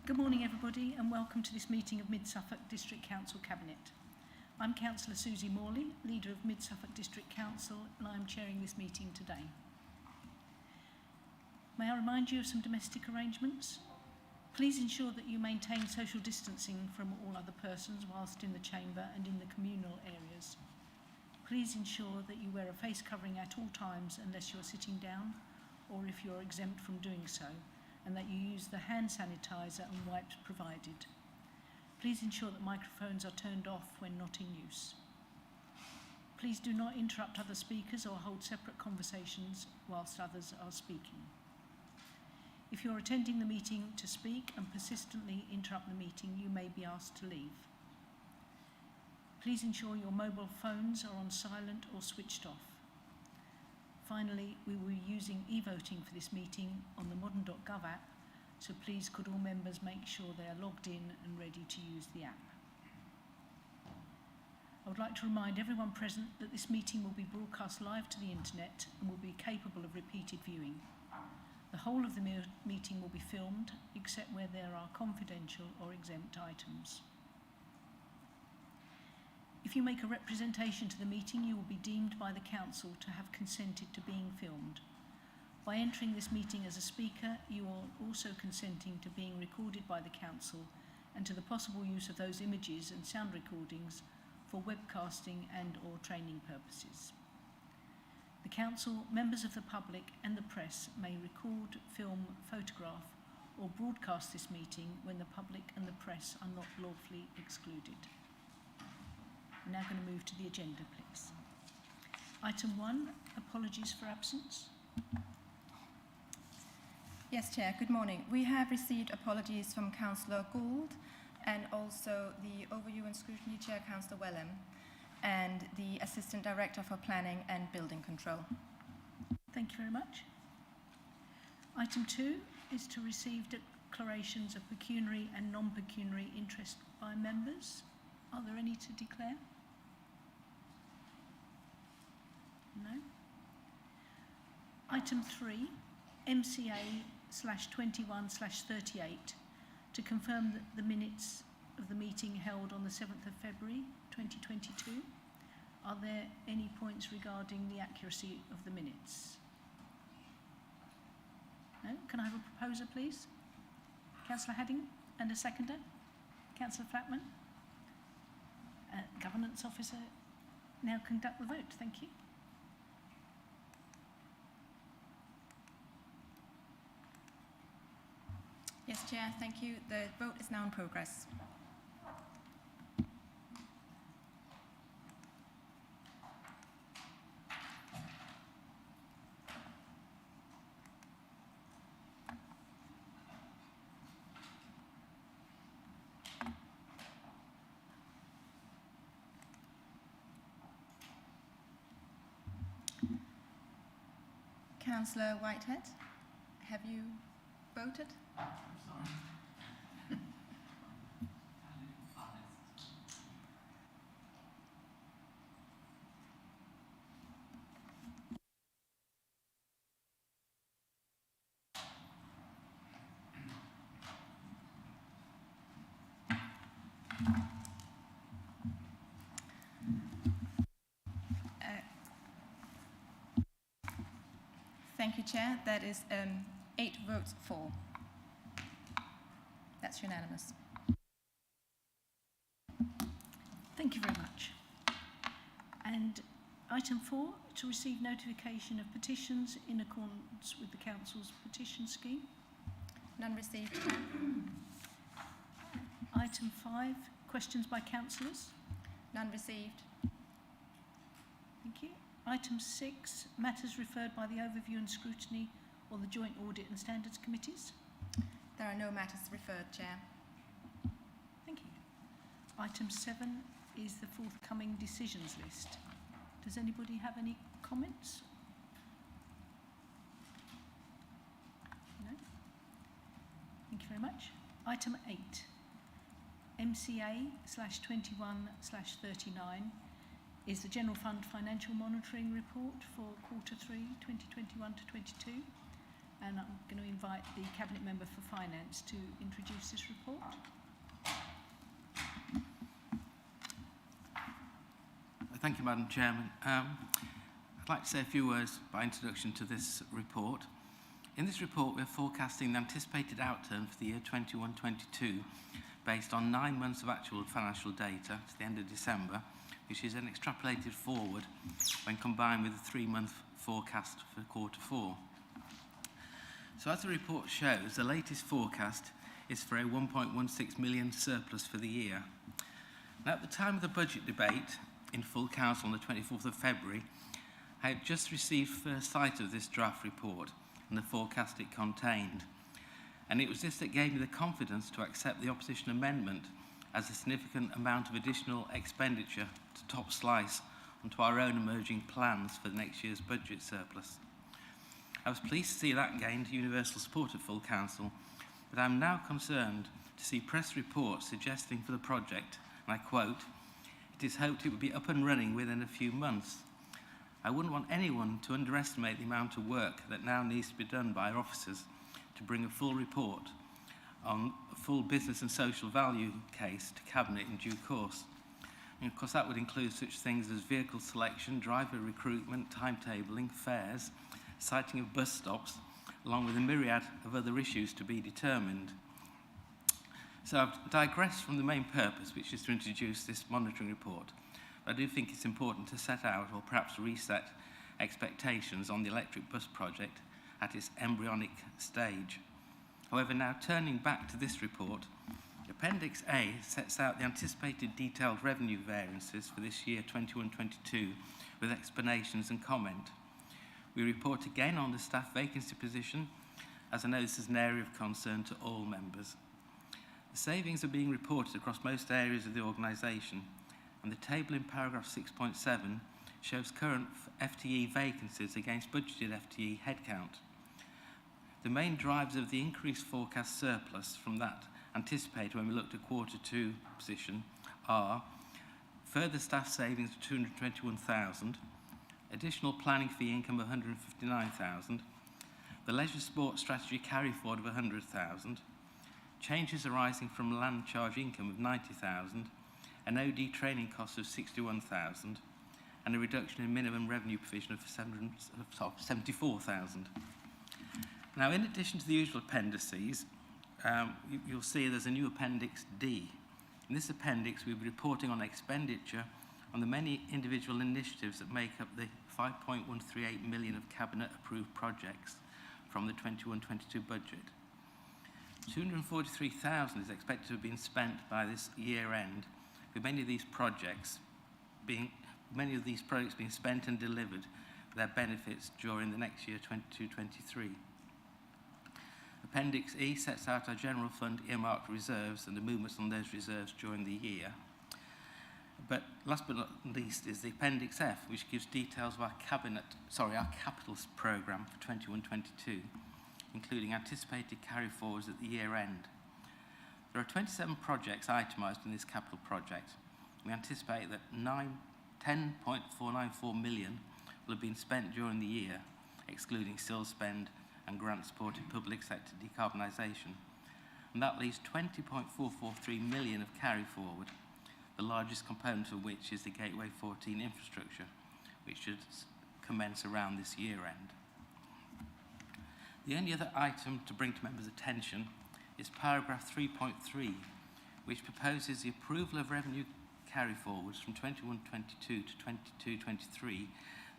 Good morning everybody and welcome to this meeting of Mid-Suffolk District Council Cabinet. I'm Councillor Susie Morley, Leader of Mid-Suffolk District Council, and I'm chairing this meeting today. May I remind you of some domestic arrangements? Please ensure that you maintain social distancing from all other persons whilst in the chamber and in the communal areas. Please ensure that you wear a face covering at all times unless you're sitting down or if you're exempt from doing so, and that you use the hand sanitizer and wipes provided. Please ensure that microphones are turned off when not in use. Please do not interrupt other speakers or hold separate conversations whilst others are speaking. If you're attending the meeting to speak and persistently interrupt the meeting, you may be asked to leave. Please ensure your mobile phones are on silent or switched off. Finally, we will be using e-voting for this meeting on the modern.gov app, so please could all members make sure they are logged in and ready to use the app. I would like to remind everyone present that this meeting will be broadcast live to the internet and will be capable of repeated viewing. The whole of the meeting will be filmed, except where there are confidential or exempt items. If you make a representation to the meeting, you will be deemed by the Council to have consented to being filmed. By entering this meeting as a speaker, you are also consenting to being recorded by the Council and to the possible use of those images and sound recordings for webcasting and or training purposes. The Council, members of the public and the press may record, film, photograph or broadcast this meeting when the public and the press are not lawfully excluded. I'm now going to move to the agenda, please. Item 1, apologies for absence. Yes, Chair, good morning. We have received apologies from Councillor Gould and also the Overview and Scrutiny Chair, Councillor Wellham, and the Assistant Director for Planning and Building Control. Thank you very much. Item 2 is to receive declarations of pecuniary and non-pecuniary interest by members. Are there any to declare? No. Item 3, MCA/21/38, to confirm that the minutes of the meeting held on the 7th of February 2022. Are there any points regarding the accuracy of the minutes? No? Can I have a proposer, please? Councillor Hadding, and a seconder? Councillor Flatman? Governance Officer, now conduct the vote. Thank you. Yes, Chair, thank you. The vote is now in progress. Councillor Whitehead, have you voted? Thank you, Chair. That is 8 votes for. That's unanimous. Thank you very much. And item 4, to receive notification of petitions in accordance with the Council's petition scheme. None received. Item 5, questions by councillors. None received. Thank you. Item 6, matters referred by the Overview and Scrutiny or the Joint Audit and Standards Committees. There are no matters referred, Chair. Thank you. Item 7 is the forthcoming decisions list. Does anybody have any comments? No? Thank you very much. Item 8, MCA/21/39 is the General Fund Financial Monitoring Report for Quarter 3, 2021 to 22. and I'm going to invite the Cabinet Member for Finance to introduce this report. Thank you, Madam Chairman. I'd like to say a few words by introduction to this report. In this report, we're forecasting the anticipated outturn for the year 21-22 based on 9 months of actual financial data to the end of December, which is then extrapolated forward when combined with the 3-month forecast for quarter 4. So as the report shows, the latest forecast is for a 1.16 million surplus for the year. Now, at the time of the budget debate in full council on the 24th of February, I had just received first sight of this draft report and the forecast it contained. And it was this that gave me the confidence to accept the opposition amendment as a significant amount of additional expenditure to top slice onto our own emerging plans for next year's budget surplus. I was pleased to see that gained universal support at full council, but I'm now concerned to see press reports suggesting for the project, and I quote, "It is hoped it will be up and running within a few months." I wouldn't want anyone to underestimate the amount of work that now needs to be done by our officers to bring a full report on a full business and social value case to Cabinet in due course. And of course that would include such things as vehicle selection, driver recruitment, timetabling, fares, siting of bus stops, along with a myriad of other issues to be determined. So I've digressed from the main purpose, which is to introduce this monitoring report. I do think it's important to set out, or perhaps reset, expectations on the electric bus project at its embryonic stage. However, now turning back to this report, Appendix A sets out the anticipated detailed revenue variances for this year 21-22 with explanations and comment. We report again on the staff vacancy position, as I know this is an area of concern to all members. The savings are being reported across most areas of the organisation, and the table in paragraph 6.7 shows current FTE vacancies against budgeted FTE headcount. The main drivers of the increased forecast surplus from that anticipated when we looked at quarter 2 position are further staff savings of 221,000, additional planning fee income of 159,000, the leisure sport strategy carry forward of 100,000, changes arising from land charge income of 90,000, an OD training cost of 61,000, and a reduction in minimum revenue provision of 74,000. Now, in addition to the usual appendices, you'll see there's a new Appendix D. In this appendix, we'll be reporting on expenditure on the many individual initiatives that make up the 5.138 million of Cabinet-approved projects from the 21-22 budget. 243,000 is expected to have been spent by this year end, with many of these projects being spent and delivered with their benefits during the next year 22-23. Appendix E sets out our general fund earmarked reserves and the movements on those reserves during the year. But last but not least is the Appendix F, which gives details of our capital programme for 21-22, including anticipated carry-forwards at the year end. There are 27 projects itemised in this capital project. We anticipate that 10.494 million will have been spent during the year, excluding still spend and grant-supported public sector decarbonisation. And that leaves 20.443 million of carry-forward, the largest component of which is the Gateway 14 infrastructure, which should commence around this year end. The only other item to bring to members' attention is paragraph 3.3, which proposes the approval of revenue carry-forwards from 21-22 to 22-23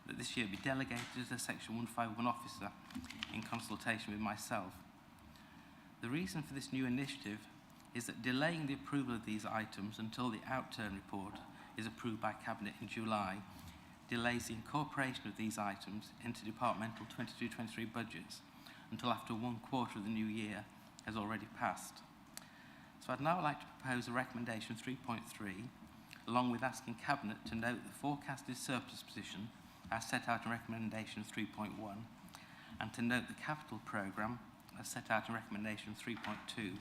that this year be delegated as a Section 151 officer in consultation with myself. The reason for this new initiative is that delaying the approval of these items until the outturn report is approved by Cabinet in July delays the incorporation of these items into departmental 22-23 budgets until after 1 quarter of the new year has already passed. So I'd now like to propose a recommendation 3.3, along with asking Cabinet to note the forecasted surplus position as set out in recommendation 3.1, and to note the capital programme as set out in recommendation 3.2.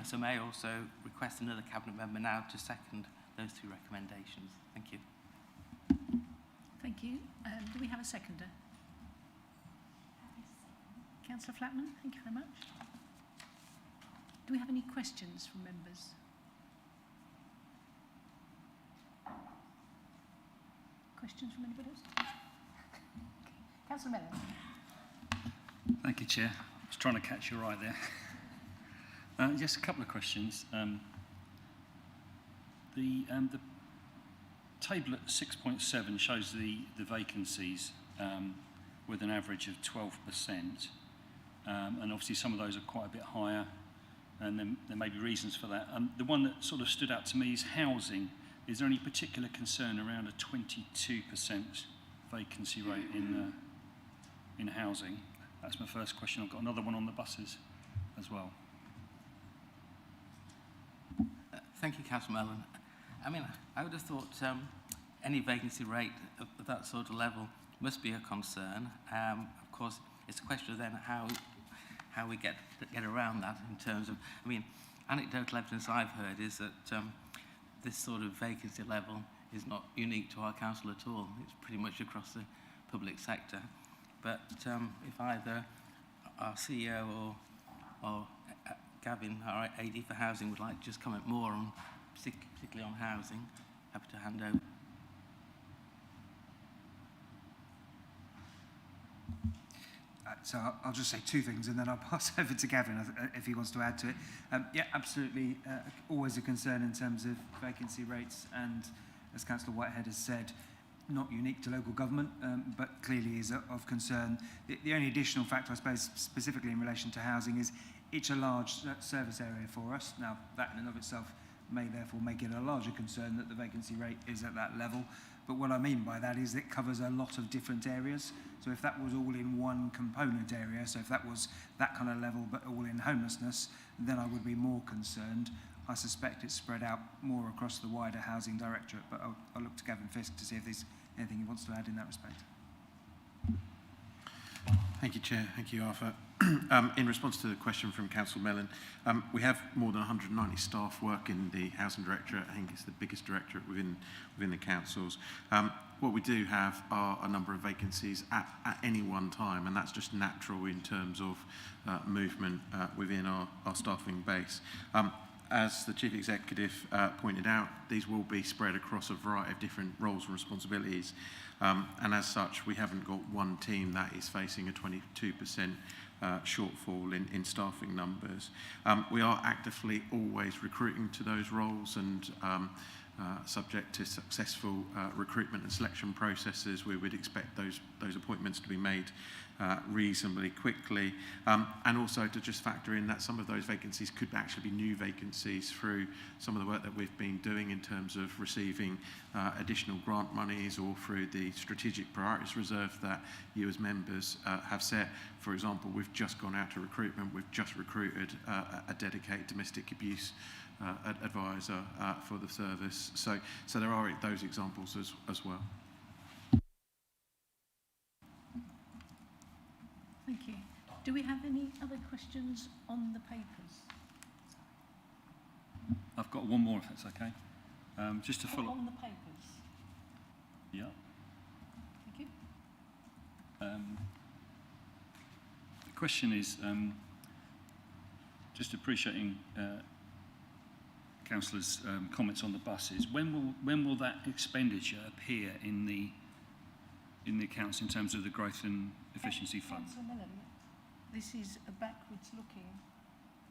So may I also request another Cabinet member now to second those 2 recommendations. Thank you. Thank you. Do we have a seconder? Councillor Flatman, thank you very much. Do we have any questions from members? Questions from anybody else? Councillor Mellon. Thank you, Chair. I was trying to catch your eye there. Just a couple of questions. The table at 6.7 shows the vacancies with an average of 12%. And obviously some of those are quite a bit higher, and then there may be reasons for that. The one that sort of stood out to me is housing. Is there any particular concern around a 22% vacancy rate in housing? That's my first question. I've got another one on the buses as well. Thank you, Councillor Mellon. I mean, I would have thought any vacancy rate of that sort of level must be a concern. Of course, it's a question of then how we get around that in terms of, I mean, anecdotal evidence I've heard is that this sort of vacancy level is not unique to our council at all. It's pretty much across the public sector. But if either our CEO or Gavin, our AD for Housing, would like to just comment more on, particularly on housing, happy to hand over. So I'll just say two things and then I'll pass over to Gavin if he wants to add to it. Yeah, absolutely. Always a concern in terms of vacancy rates, and as Councillor Whitehead has said, not unique to local government, but clearly is of concern. The only additional factor, I suppose, specifically in relation to housing, is it's a large service area for us. Now, that in and of itself may therefore make it a larger concern that the vacancy rate is at that level. But what I mean by that is it covers a lot of different areas. So if that was all in one component area, so if that was that kind of level but all in homelessness, then I would be more concerned. I suspect it's spread out more across the wider housing directorate, but I'll look to Gavin Fisk to see if there's anything he wants to add in that respect. Thank you, Chair. Thank you, Arthur. In response to the question from Councillor Mellon, we have more than 190 staff work in the Housing Directorate. I think it's the biggest directorate within the councils. What we do have are a number of vacancies at any one time, and that's just natural in terms of movement within our staffing base. As the Chief Executive pointed out, these will be spread across a variety of different roles and responsibilities. And as such, we haven't got one team that is facing a 22% shortfall in staffing numbers. We are actively always recruiting to those roles, and subject to successful recruitment and selection processes, we would expect those appointments to be made reasonably quickly, and also to just factor in that some of those vacancies could actually be new vacancies through some of the work that we've been doing in terms of receiving additional grant monies, or through the strategic priorities reserve that you as members have set. For example, we've just gone out to recruitment, we've just recruited a dedicated domestic abuse advisor for the service. So there are those examples as well. Thank you. Do we have any other questions on the papers? I've got one more, if that's okay. Just to follow. On the papers. Yeah. Thank you. The question is, just appreciating Councillor's comments on the buses. When will that expenditure appear in the accounts in terms of the growth and efficiency fund? Councillor Mellon, this is a backwards-looking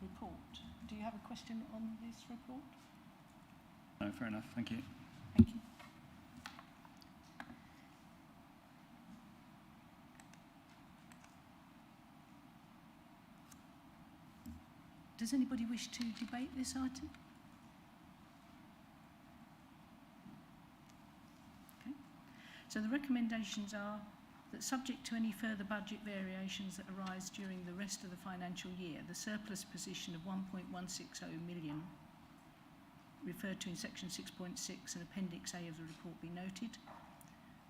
report. Do you have a question on this report? No, fair enough. Thank you. Thank you. Does anybody wish to debate this item? Okay. So the recommendations are that, subject to any further budget variations that arise during the rest of the financial year, the surplus position of 1.160 million referred to in section 6.6 and appendix A of the report be noted,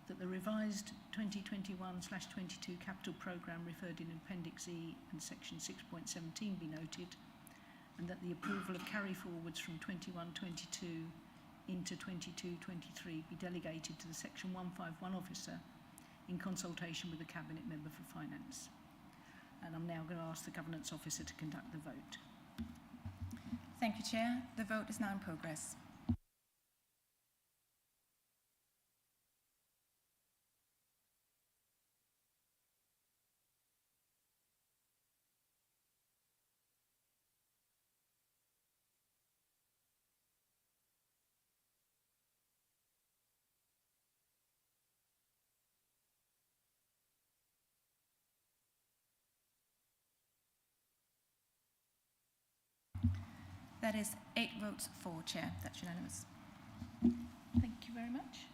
that the revised 2021/22 capital programme referred in appendix E and section 6.17 be noted, and that the approval of carry forwards from 21/22 into 22/23 be delegated to the section 151 officer in consultation with the Cabinet Member for Finance. And I'm now going to ask the Governance Officer to conduct the vote. Thank you, Chair. The vote is now in progress. That is 8 votes for, Chair. That's unanimous. Thank you very much.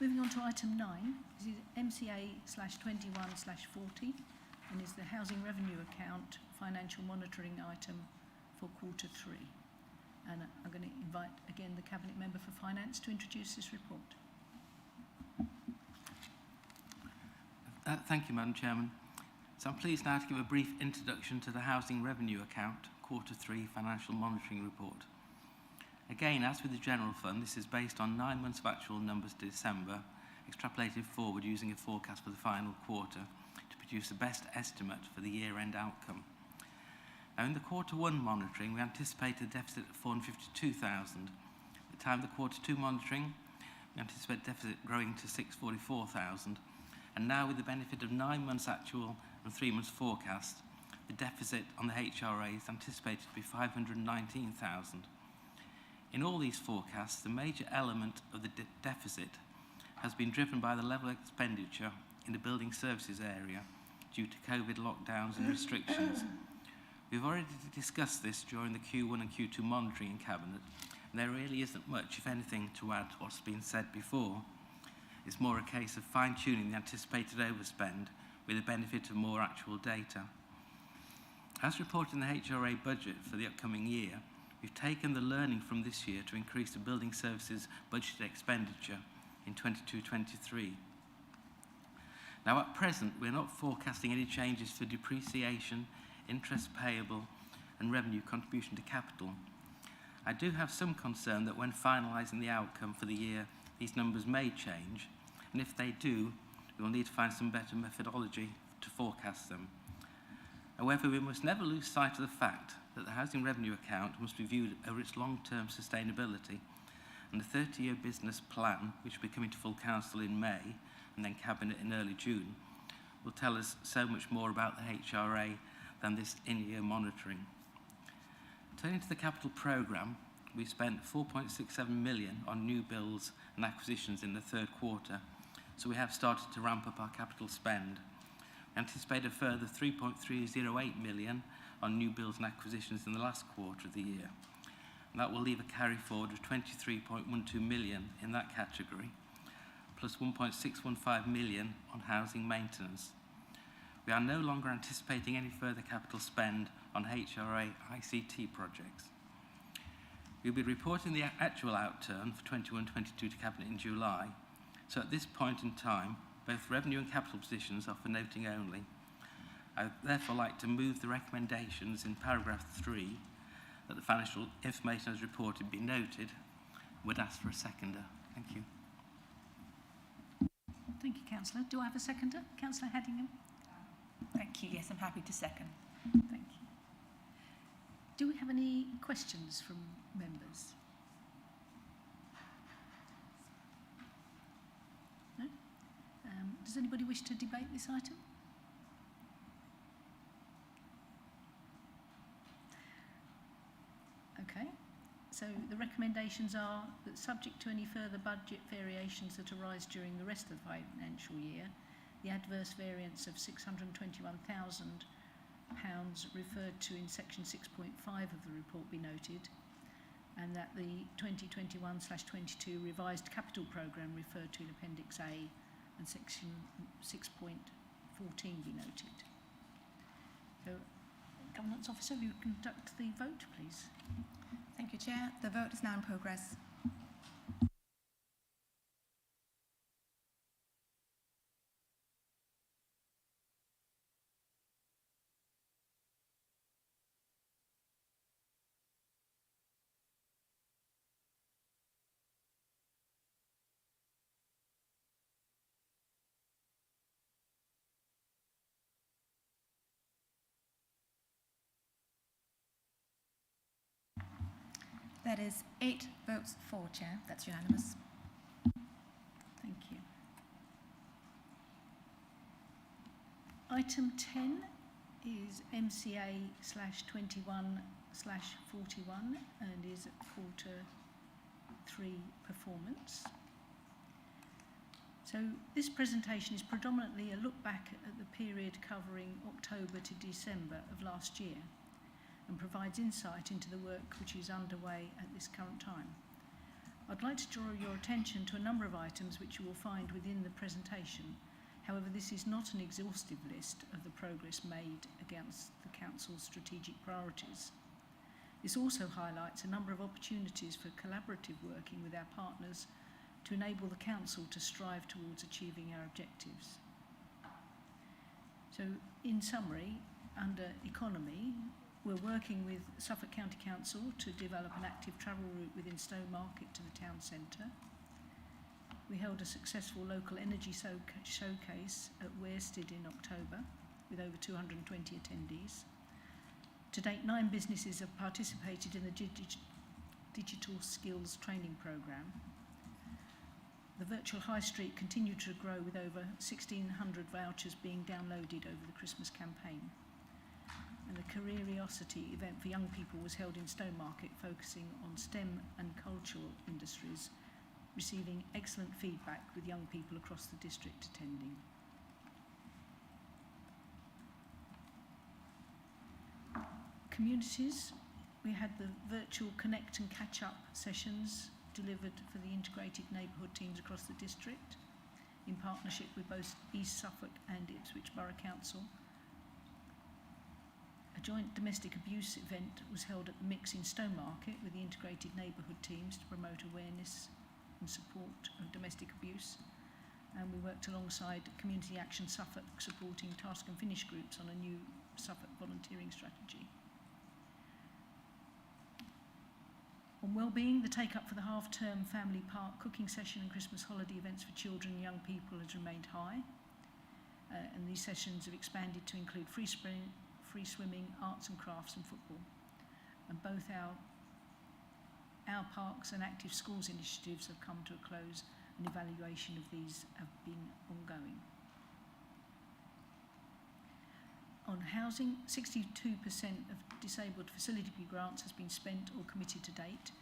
Moving on to item 9, this is MCA/21/40 and is the Housing Revenue Account financial monitoring item for quarter 3. And I'm going to invite again the Cabinet Member for Finance to introduce this report. Thank you, Madam Chairman. So I'm pleased now to give a brief introduction to the Housing Revenue Account Quarter 3 Financial Monitoring Report. Again, as with the General Fund, this is based on 9 months of actual numbers to December, extrapolated forward using a forecast for the final quarter to produce the best estimate for the year-end outcome. Now, in the Quarter 1 monitoring, we anticipated a deficit of 452,000. At the time of the Quarter 2 monitoring, we anticipate deficit growing to 644,000. And now, with the benefit of 9 months actual and 3 months forecast, the deficit on the HRA is anticipated to be 519,000. In all these forecasts, the major element of the deficit has been driven by the level of expenditure in the building services area due to COVID lockdowns and restrictions. We've already discussed this during the Q1 and Q2 monitoring in Cabinet, and there really isn't much, if anything, to add to what's been said before. It's more a case of fine-tuning the anticipated overspend with the benefit of more actual data. As reported in the HRA budget for the upcoming year, we've taken the learning from this year to increase the building services budgeted expenditure in 22-23. Now, at present, we're not forecasting any changes for depreciation, interest payable, and revenue contribution to capital. I do have some concern that when finalising the outcome for the year, these numbers may change, and if they do, we will need to find some better methodology to forecast them. However, we must never lose sight of the fact that the Housing Revenue Account must be viewed over its long-term sustainability, and the 30-year business plan, which will be coming to full council in May and then Cabinet in early June, will tell us so much more about the HRA than this in-year monitoring. Turning to the capital programme, we spent 4.67 million on new builds and acquisitions in the third quarter, so we have started to ramp up our capital spend. We anticipate a further 3.308 million on new builds and acquisitions in the last quarter of the year. And that will leave a carry forward of 23.12 million in that category, plus 1.615 million on housing maintenance. We are no longer anticipating any further capital spend on HRA ICT projects. We'll be reporting the actual outturn for 21-22 to Cabinet in July, so at this point in time, both revenue and capital positions are for noting only. I would therefore like to move the recommendations in paragraph 3 that the financial information as reported be noted. Would ask for a seconder. Thank you. Thank you, Councillor. Do I have a seconder? Councillor Haddingham? Thank you. Yes, I'm happy to second. Thank you. Do we have any questions from members? No? Does anybody wish to debate this item? Okay. So the recommendations are that, subject to any further budget variations that arise during the rest of the financial year, the adverse variance of £621,000 referred to in section 6.5 of the report be noted, and that the 2021/22 revised capital programme referred to in Appendix A and section 6.14 be noted. So, Governance Officer, will you conduct the vote, please? Thank you, Chair. The vote is now in progress. That is 8 votes for, Chair. That's unanimous. Thank you. Item 10 is MCA/21/41 and is at quarter 3 performance. So this presentation is predominantly a look back at the period covering October to December of last year and provides insight into the work which is underway at this current time. I'd like to draw your attention to a number of items which you will find within the presentation. However, this is not an exhaustive list of the progress made against the Council's strategic priorities. This also highlights a number of opportunities for collaborative working with our partners to enable the Council to strive towards achieving our objectives. So, in summary, under economy, we're working with Suffolk County Council to develop an active travel route within Stowmarket to the town centre. We held a successful local energy showcase at Wearstead in October with over 220 attendees. To date, 9 businesses have participated in the digital skills training programme. The virtual high street continued to grow with over 1,600 vouchers being downloaded over the Christmas campaign. And the Careeriosity event for young people was held in Stowmarket, focusing on STEM and cultural industries, receiving excellent feedback with young people across the district attending. Communities, we had the virtual Connect and Catch Up sessions delivered for the integrated neighbourhood teams across the district in partnership with both East Suffolk and Ipswich Borough Council. A joint domestic abuse event was held at the Mix in Stowmarket with the integrated neighbourhood teams to promote awareness and support of domestic abuse. And we worked alongside Community Action Suffolk, supporting task and finish groups on a new Suffolk volunteering strategy. On wellbeing, the take-up for the half-term family park cooking session and Christmas holiday events for children and young people has remained high. And these sessions have expanded to include free swimming, arts and crafts and football. And both our parks and active schools initiatives have come to a close, and evaluation of these have been ongoing. On housing, 62% of disabled facility grants has been spent or committed to date,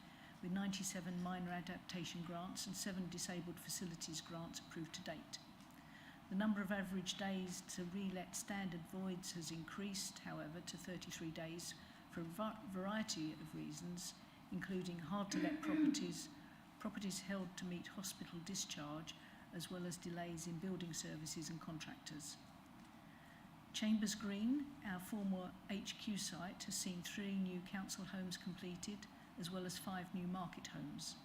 with 97 minor adaptation grants and 7 disabled facilities grants approved to date. The number of average days to re-let standard voids has increased, however, to 33 days for a variety of reasons, including hard-to-let properties, properties held to meet hospital discharge, as well as delays in building services and contractors. Chambers Green, our former HQ site, has seen 3 new council homes completed, as well as 5 new market homes.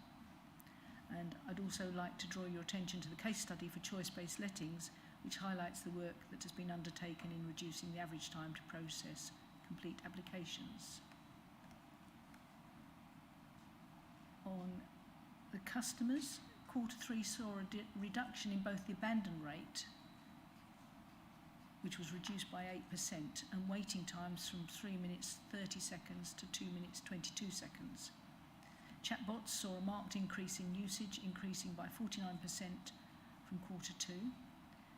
And I'd also like to draw your attention to the case study for choice-based lettings, which highlights the work that has been undertaken in reducing the average time to process complete applications. On the customers, Q3 saw a reduction in both the abandon rate, which was reduced by 8%, and waiting times from 3 minutes 30 seconds to 2 minutes 22 seconds. Chatbots saw a marked increase in usage, increasing by 49% from Q2.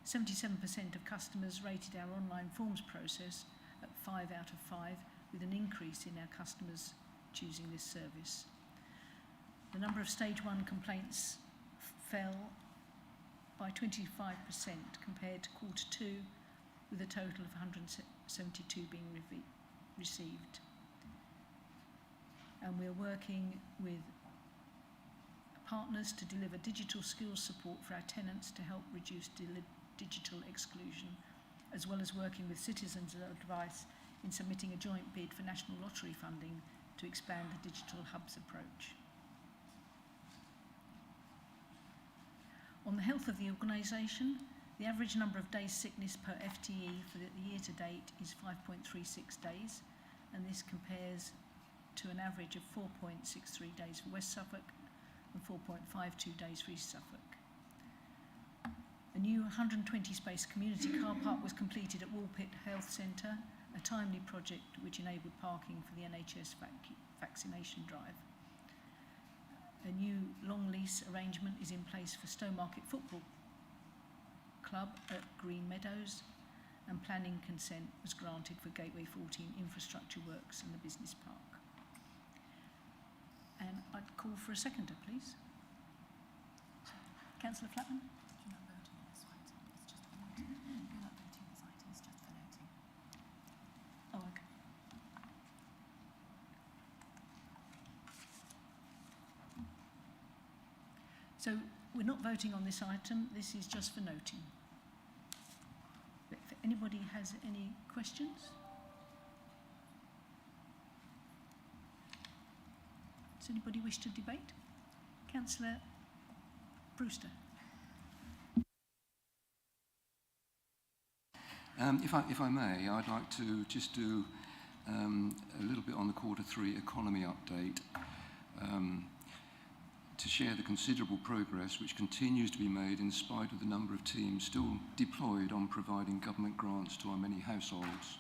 77% of customers rated our online forms process at 5 out of 5, with an increase in our customers choosing this service. The number of stage 1 complaints fell by 25% compared to Q2, with a total of 172 being received. And we're working with partners to deliver digital skills support for our tenants to help reduce digital exclusion, as well as working with citizens' advice in submitting a joint bid for National Lottery funding to expand the digital hubs approach. On the health of the organisation, the average number of days sickness per FTE for the year to date is 5.36 days, and this compares to an average of 4.63 days for West Suffolk and 4.52 days for East Suffolk. A new 120-space community car park was completed at Woolpit Health Centre, a timely project which enabled parking for the NHS vaccination drive. A new long lease arrangement is in place for Stowmarket Football Club at Green Meadows, and planning consent was granted for Gateway 14 infrastructure works and the business park. And I'd call for a seconder, please. Councillor Flatman? You're not voting on this item, it's just for noting. You're not voting on this item, it's just for noting. Oh, okay. So we're not voting on this item, this is just for noting. But if anybody has any questions? Does anybody wish to debate? Councillor Brewster. If I may, I'd like to just do a little bit on the Q3 economy update to share the considerable progress which continues to be made in spite of the number of teams still deployed on providing government grants to our many households,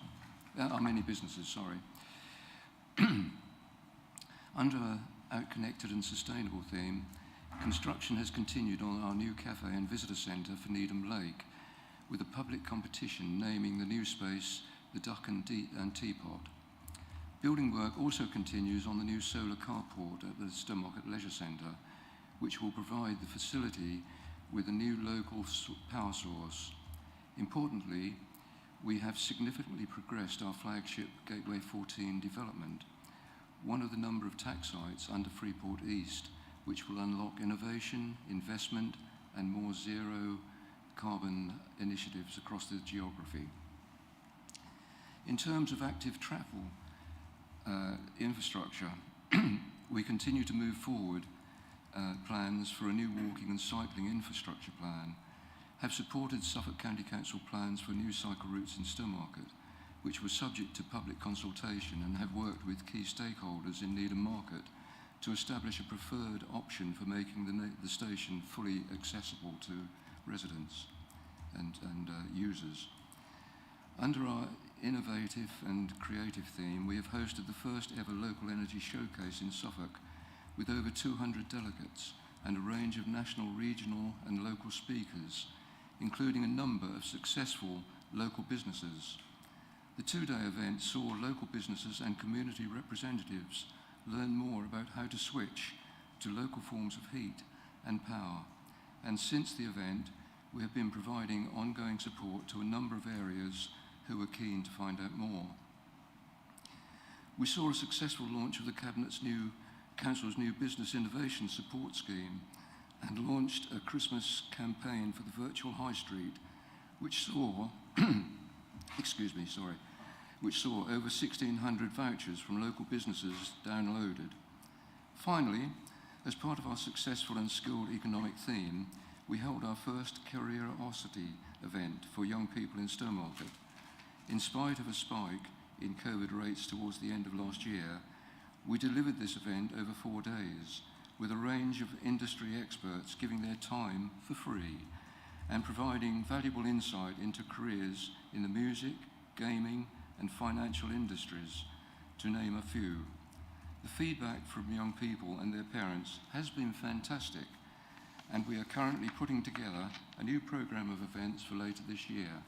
our many businesses, sorry. Under our connected and sustainable theme, construction has continued on our new cafe and visitor centre for Needham Lake, with a public competition naming the new space the Duck and Teapot. Building work also continues on the new solar carport at the Stowmarket Leisure Centre, which will provide the facility with a new local power source. Importantly, we have significantly progressed our flagship Gateway 14 development, one of the number of tax sites under Freeport East, which will unlock innovation, investment, and more zero carbon initiatives across the geography. In terms of active travel infrastructure, we continue to move forward plans for a new walking and cycling infrastructure plan, have supported Suffolk County Council plans for new cycle routes in Stowmarket, which were subject to public consultation, and have worked with key stakeholders in Needham Market to establish a preferred option for making the station fully accessible to residents and users. Under our innovative and creative theme, we have hosted the first ever local energy showcase in Suffolk with over 200 delegates and a range of national, regional and local speakers, including a number of successful local businesses. The two-day event saw local businesses and community representatives learn more about how to switch to local forms of heat and power. And since the event, we have been providing ongoing support to a number of areas who were keen to find out more. We saw a successful launch of the Council's new Business Innovation Support Scheme and launched a Christmas campaign for the virtual high street, which saw, which saw over 1,600 vouchers from local businesses downloaded. Finally, as part of our successful and skilled economic theme, we held our first Curiosity event for young people in Stowmarket. In spite of a spike in COVID rates towards the end of last year, we delivered this event over 4 days with a range of industry experts giving their time for free and providing valuable insight into careers in the music, gaming and financial industries, to name a few. The feedback from young people and their parents has been fantastic, and we are currently putting together a new programme of events for later this year.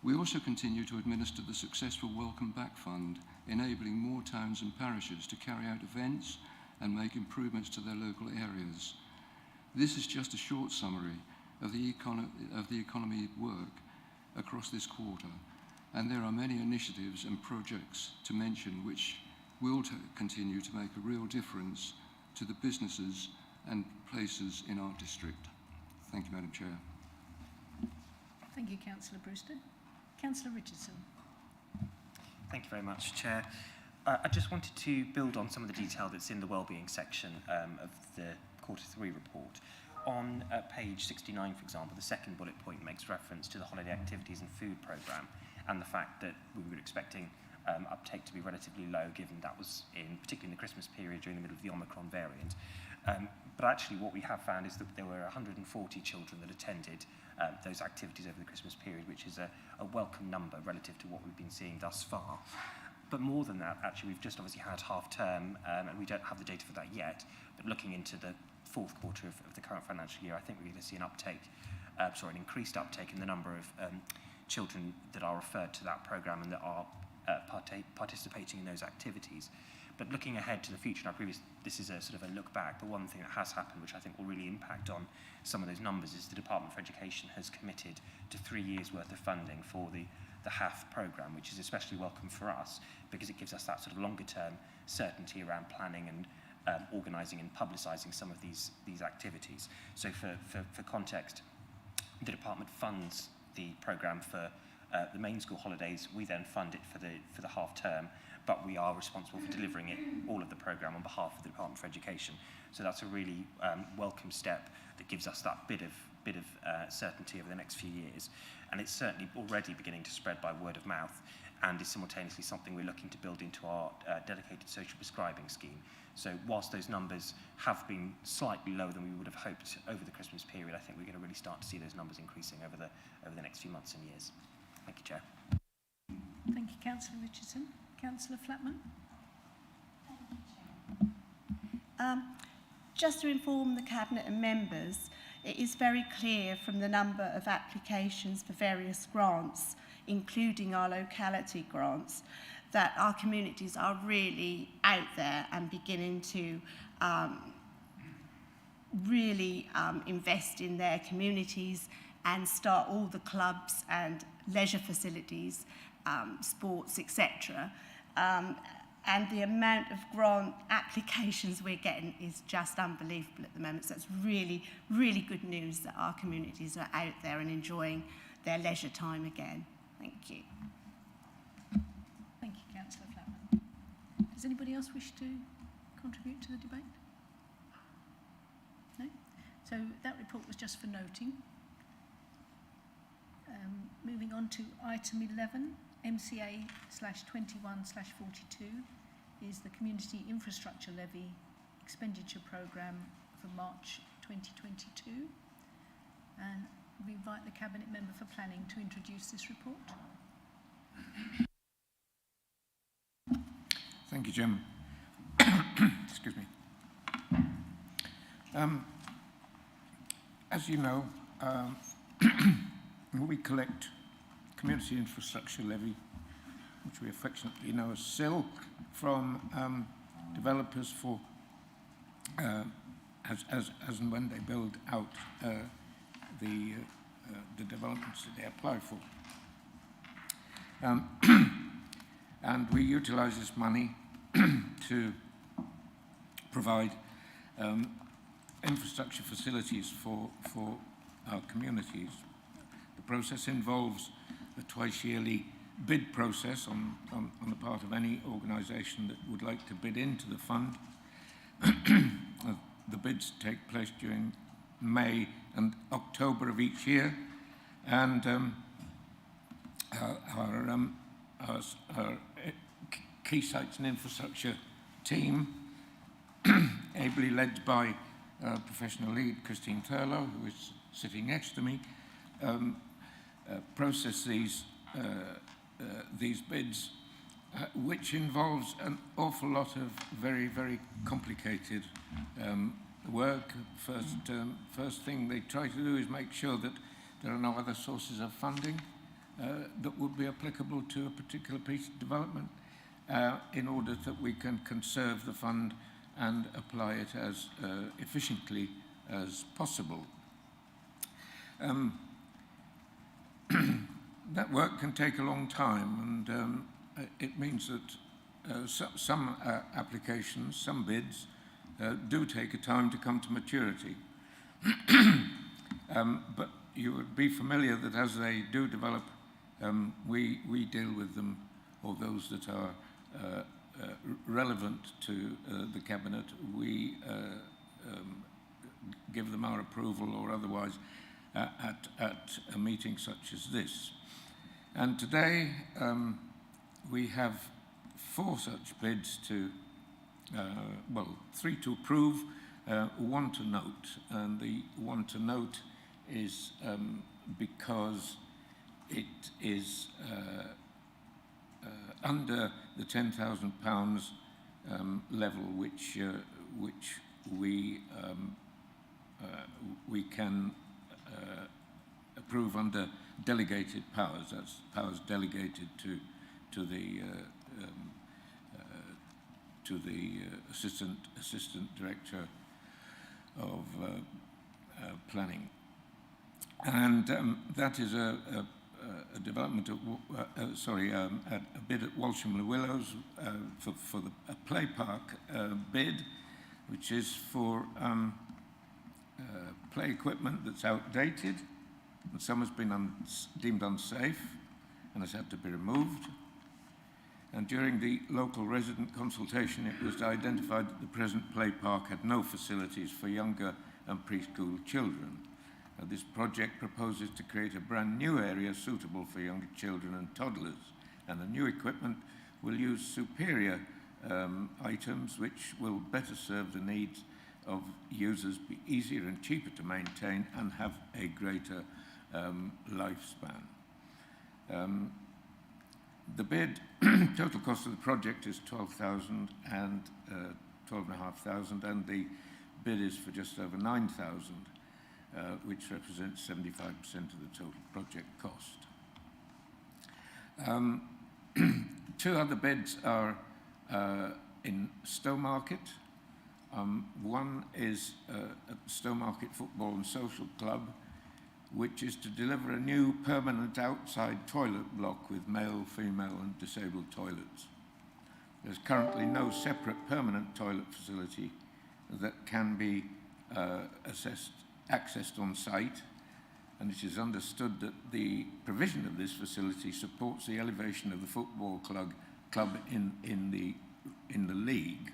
We also continue to administer the successful Welcome Back Fund, enabling more towns and parishes to carry out events and make improvements to their local areas. This is just a short summary of the economy work across this quarter, and there are many initiatives and projects to mention which will continue to make a real difference to the businesses and places in our district. Thank you, Madam Chair. Thank you, Councillor Brewster. Councillor Richardson. Thank you very much, Chair. I just wanted to build on some of the detail that's in the wellbeing section of the Q3 report. On page 69, for example, the second bullet point makes reference to the holiday activities and food programme and the fact that we were expecting uptake to be relatively low, given that was particularly in the Christmas period during the middle of the Omicron variant. But actually what we have found is that there were 140 children that attended those activities over the Christmas period, which is a welcome number relative to what we've been seeing thus far. But more than that, actually, we've just obviously had half term, and we don't have the data for that yet. But looking into the fourth quarter of the current financial year, I think we're going to see an increased uptake in the number of children that are referred to that programme and that are participating in those activities. But looking ahead to the future, this is a sort of a look back, but one thing that has happened, which I think will really impact on some of those numbers, is the Department for Education has committed to 3 years' worth of funding for the HAF programme, which is especially welcome for us because it gives us that sort of longer-term certainty around planning and organising and publicising some of these activities. So for context, the department funds the programme for the main school holidays. We then fund it for the half term, but we are responsible for delivering it, all of the programme, on behalf of the Department for Education. So that's a really welcome step that gives us that bit of certainty over the next few years. And it's certainly already beginning to spread by word of mouth, and is simultaneously something we're looking to build into our dedicated social prescribing scheme. So whilst those numbers have been slightly lower than we would have hoped over the Christmas period, I think we're going to really start to see those numbers increasing over the next few months and years. Thank you, Chair. Thank you, Councillor Richardson. Councillor Flatman. Just to inform the Cabinet and members, it is very clear from the number of applications for various grants, including our locality grants, that our communities are really out there and beginning to really invest in their communities and start all the clubs and leisure facilities, sports, etc. And the amount of grant applications we're getting is just unbelievable at the moment. So it's really, really good news that our communities are out there and enjoying their leisure time again. Thank you. Thank you, Councillor Flatman. Does anybody else wish to contribute to the debate? No? So that report was just for noting. Moving on to item 11, MCA/21/42 is the Community Infrastructure Levy Expenditure Programme for March 2022. And we invite the Cabinet Member for Planning to introduce this report. Thank you, Jim. Excuse me. As you know, we collect Community Infrastructure Levy, which we affectionately know as SIL, from developers for as and when they build out the developments that they apply for. And we utilise this money to provide infrastructure facilities for our communities. The process involves a twice-yearly bid process on the part of any organisation that would like to bid into the fund. The bids take place during May and October of each year, and our key sites and infrastructure team, ably led by professional lead Christine Thurlow, who is sitting next to me, process these bids, which involves an awful lot of very, very complicated work. First thing they try to do is make sure that there are no other sources of funding that would be applicable to a particular piece of development, in order that we can conserve the fund and apply it as efficiently as possible. That work can take a long time, and it means that some applications, some bids, do take a time to come to maturity. But you would be familiar that as they do develop, we deal with them, or those that are relevant to the Cabinet, we give them our approval or otherwise at a meeting such as this. And today we have 4 such bids to, 3 to approve, 1 to note. And the 1 to note is because it is under the £10,000 level, which we can approve under delegated powers. That's powers delegated to the assistant director of planning, and that is a development of a bid at Walsham Willows for a play park bid, which is for play equipment that's outdated, and some has been deemed unsafe and has had to be removed. And during the local resident consultation, it was identified that the present play park had no facilities for younger and preschool children. This project proposes to create a brand new area suitable for younger children and toddlers, and the new equipment will use superior items which will better serve the needs of users, be easier and cheaper to maintain, and have a greater lifespan. The bid, total cost of the project is £12,000 and £12,500, and the bid is for just over £9,000, which represents 75% of the total project cost. Two other bids are in Stowmarket. One is at the Stowmarket Football and Social Club, which is to deliver a new permanent outside toilet block with male, female and disabled toilets. There's currently no separate permanent toilet facility that can be accessed on site, and it is understood that the provision of this facility supports the elevation of the football club in the league.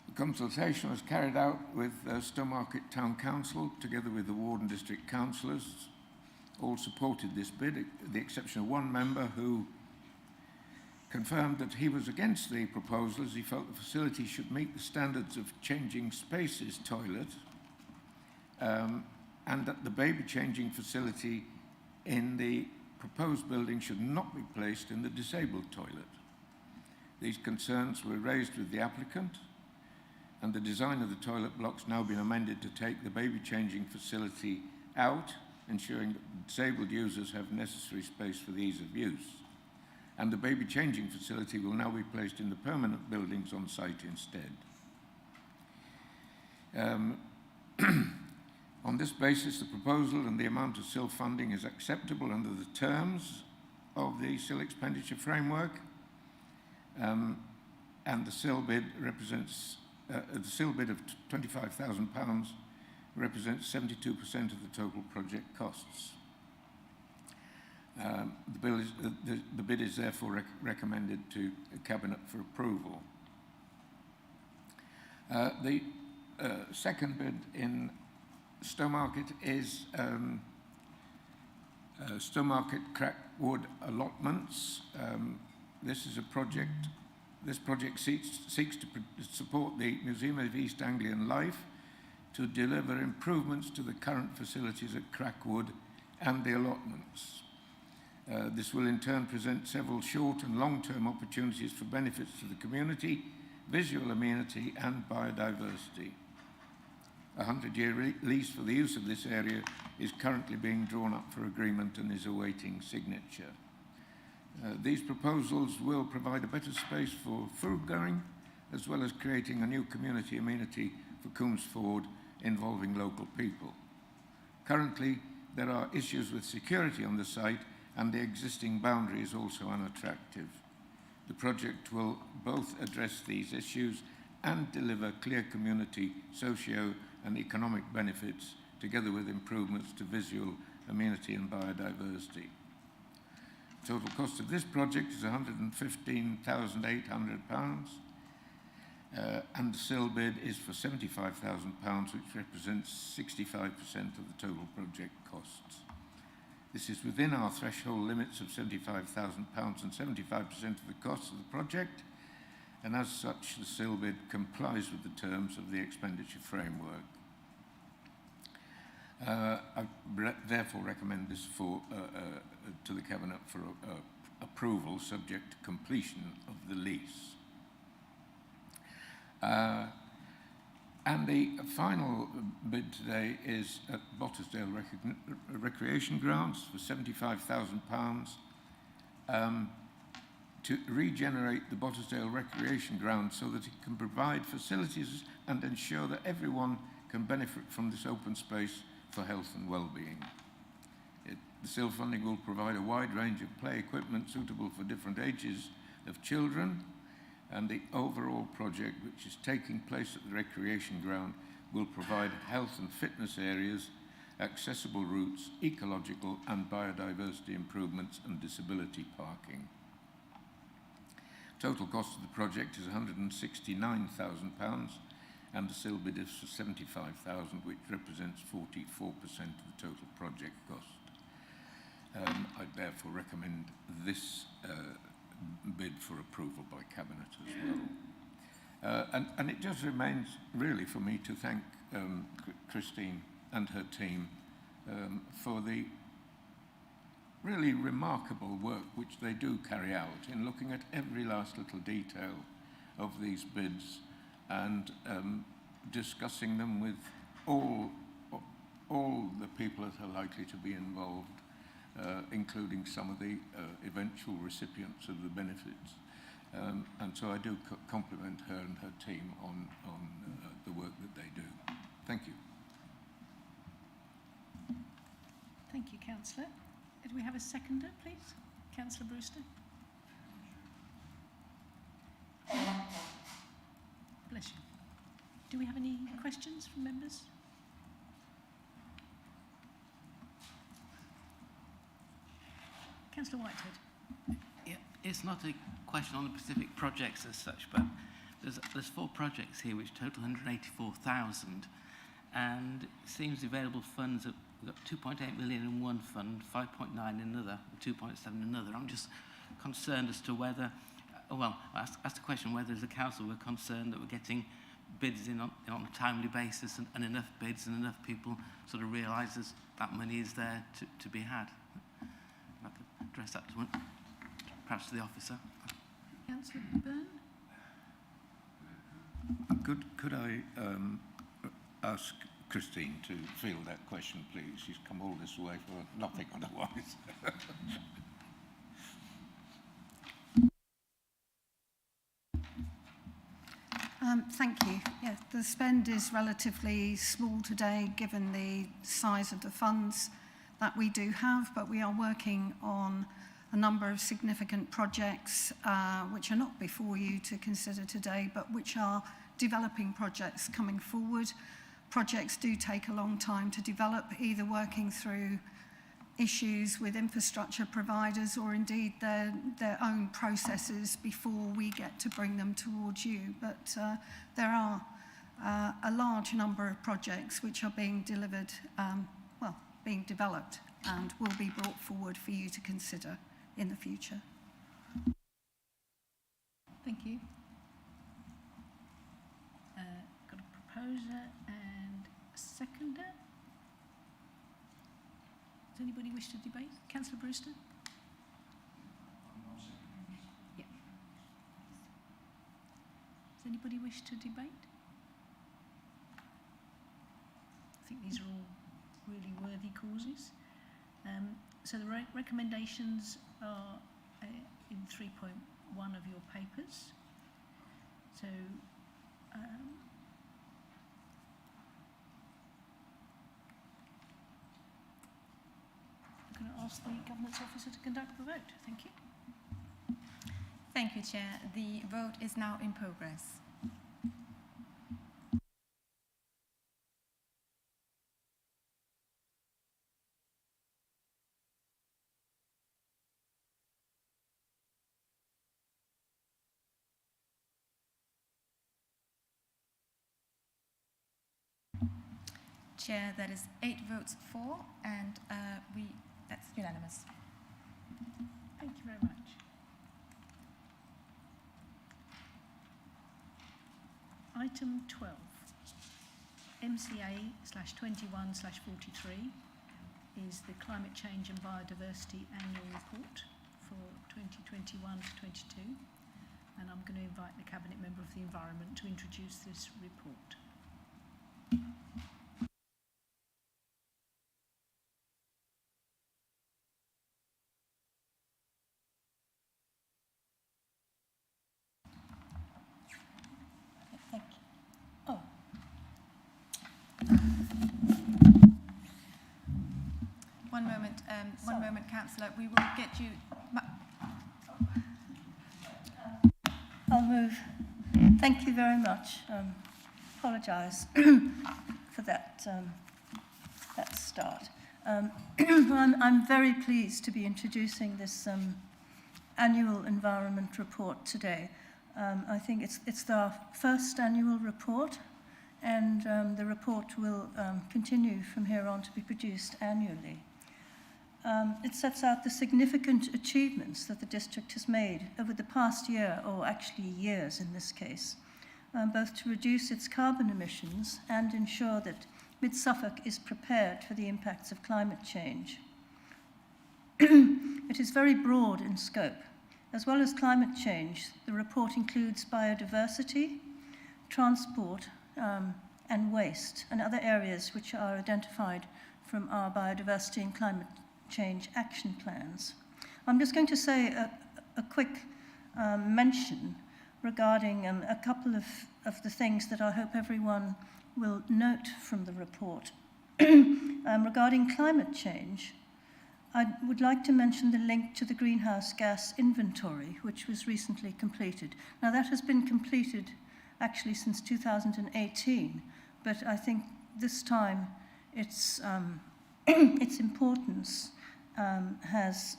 The consultation was carried out with Stowmarket Town Council together with the Ward and District Councillors. All supported this bid, with the exception of one member who confirmed that he was against the proposal as he felt the facility should meet the standards of changing spaces toilet, and that the baby changing facility in the proposed building should not be placed in the disabled toilet. These concerns were raised with the applicant, and the design of the toilet block's now been amended to take the baby changing facility out, ensuring that disabled users have necessary space for the ease of use. And the baby changing facility will now be placed in the permanent buildings on site instead. On this basis, the proposal and the amount of SIL funding is acceptable under the terms of the SIL expenditure framework, and the SIL bid represents the SIL bid of £25,000 represents 72% of the total project costs. The bid is therefore recommended to Cabinet for approval. The second bid in Stowmarket is Stowmarket Crackwood allotments. This project seeks to support the Museum of East Anglian Life to deliver improvements to the current facilities at Crackwood and the allotments. This will in turn present several short and long-term opportunities for benefits to the community, visual amenity and biodiversity. A 100-year lease for the use of this area is currently being drawn up for agreement and is awaiting signature. These proposals will provide a better space for food going, as well as creating a new community amenity for Coombsford involving local people. Currently, there are issues with security on the site, and the existing boundary is also unattractive. The project will both address these issues and deliver clear community, socio and economic benefits, together with improvements to visual amenity and biodiversity. The total cost of this project is £115,800, and the SIL bid is for £75,000, which represents 65% of the total project costs. This is within our threshold limits of £75,000 and 75% of the costs of the project, and as such, the SIL bid complies with the terms of the expenditure framework. I therefore recommend this for, to the Cabinet for approval, subject to completion of the lease. And the final bid today is at Bottersdale Recreation Grounds for £75,000 to regenerate the Bottersdale Recreation Ground so that it can provide facilities and ensure that everyone can benefit from this open space for health and well-being. The SIL funding will provide a wide range of play equipment suitable for different ages of children, and the overall project, which is taking place at the recreation ground, will provide health and fitness areas, accessible routes, ecological and biodiversity improvements, and disability parking. Total cost of the project is £169,000, and the SIL bid is for £75,000, which represents 44% of the total project cost. I therefore recommend this bid for approval by Cabinet as well. And it just remains really for me to thank Christine and her team for the really remarkable work which they do carry out in looking at every last little detail of these bids and discussing them with all the people that are likely to be involved, including some of the eventual recipients of the benefits. And so I do compliment her and her team on the work that they do. Thank you. Thank you, Councillor. Do we have a seconder, please? Councillor Brewster. Bless you. Do we have any questions from members? Councillor Whitehead. Yeah, it's not a question on the specific projects as such, but there's 4 projects here which total 184,000, and it seems the available funds are, we've got 2.8 million in one fund, 5.9 in another, and 2.7 in another. I'm just concerned as to whether, well, I asked the question whether as a council we're concerned that we're getting bids in on a timely basis and enough bids and enough people sort of realise that money is there to be had. If I could address that to one, perhaps to the officer. Councillor Byrne. Could I ask Christine to field that question, please? She's come all this way for nothing otherwise. Thank you. Yes, the spend is relatively small today given the size of the funds that we do have, but we are working on a number of significant projects which are not before you to consider today, but which are developing projects coming forward. Projects do take a long time to develop, either working through issues with infrastructure providers or indeed their own processes before we get to bring them towards you. But there are a large number of projects which are being delivered, being developed and will be brought forward for you to consider in the future. Thank you. Got a proposer and a seconder. Does anybody wish to debate? Councillor Brewster? Yeah. Does anybody wish to debate? I think these are all really worthy causes. So the recommendations are in 3.1 of your papers. So I'm going to ask the Governance Officer to conduct the vote. Thank you. Thank you, Chair. The vote is now in progress. Chair, that is 8 votes for, and that's unanimous. Thank you very much. Item 12. MCA/21/43 is the Climate Change and Biodiversity Annual Report for 2021 to 22. And I'm going to invite the Cabinet Member of the Environment to introduce this report. Thank you. Oh, One moment, Councillor. We will get you... I'll move. Thank you very much. Apologise for that start. I'm very pleased to be introducing this annual environment report today. I think it's our first annual report, and the report will continue from here on to be produced annually. It sets out the significant achievements that the district has made over the past year, or actually years in this case, both to reduce its carbon emissions and ensure that Mid-Suffolk is prepared for the impacts of climate change. It is very broad in scope. As well as climate change, the report includes biodiversity, transport, and waste, and other areas which are identified from our biodiversity and climate change action plans. I'm just going to say a quick mention regarding a couple of the things that I hope everyone will note from the report. Regarding climate change, I would like to mention the link to the greenhouse gas inventory, which was recently completed. Now, that has been completed actually since 2018, but I think this time its importance has,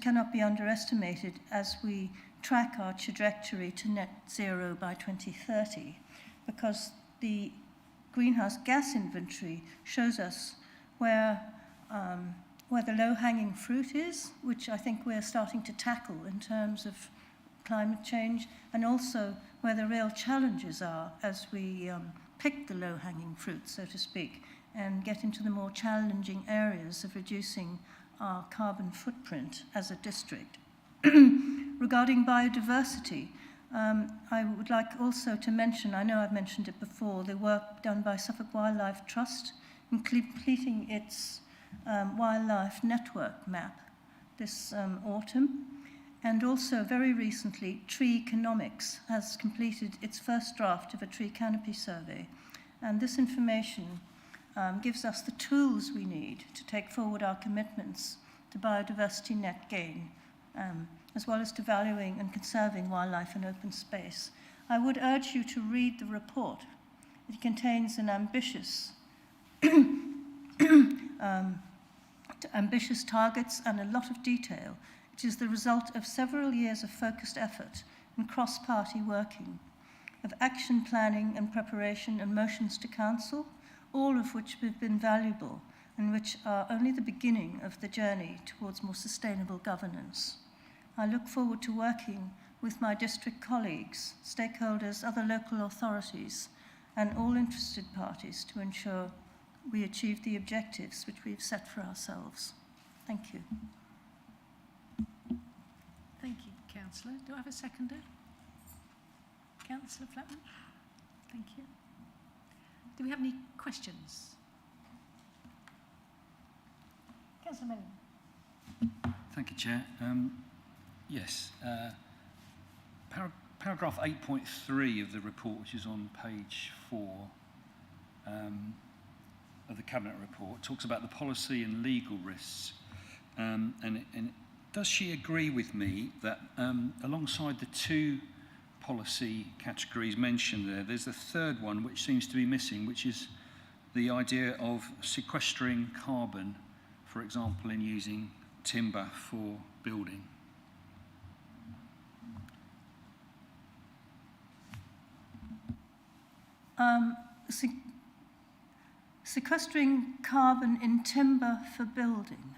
cannot be underestimated as we track our trajectory to net zero by 2030, because the greenhouse gas inventory shows us where the low-hanging fruit is, which I think we're starting to tackle in terms of climate change, and also where the real challenges are as we pick the low-hanging fruit, so to speak, and get into the more challenging areas of reducing our carbon footprint as a district. Regarding biodiversity, I would like also to mention, I know I've mentioned it before, the work done by Suffolk Wildlife Trust in completing its wildlife network map this autumn. And also, very recently, Tree Economics has completed its first draft of a tree canopy survey. And this information gives us the tools we need to take forward our commitments to biodiversity net gain, as well as to valuing and conserving wildlife and open space. I would urge you to read the report. It contains an ambitious targets and a lot of detail. It is the result of several years of focused effort and cross-party working, of action planning and preparation and motions to council, all of which have been valuable and which are only the beginning of the journey towards more sustainable governance. I look forward to working with my district colleagues, stakeholders, other local authorities, and all interested parties to ensure we achieve the objectives which we've set for ourselves. Thank you. Thank you, Councillor. Do I have a seconder? Councillor Flatman? Thank you. Do we have any questions? Councillor Mellon. Thank you, Chair. Yes. Paragraph 8.3 of the report, which is on page 4 of the Cabinet report, talks about the policy and legal risks. And does she agree with me that alongside the two policy categories mentioned there, there's a third one which seems to be missing, which is the idea of sequestering carbon, for example, in using timber for building? Sequestering carbon in timber for building.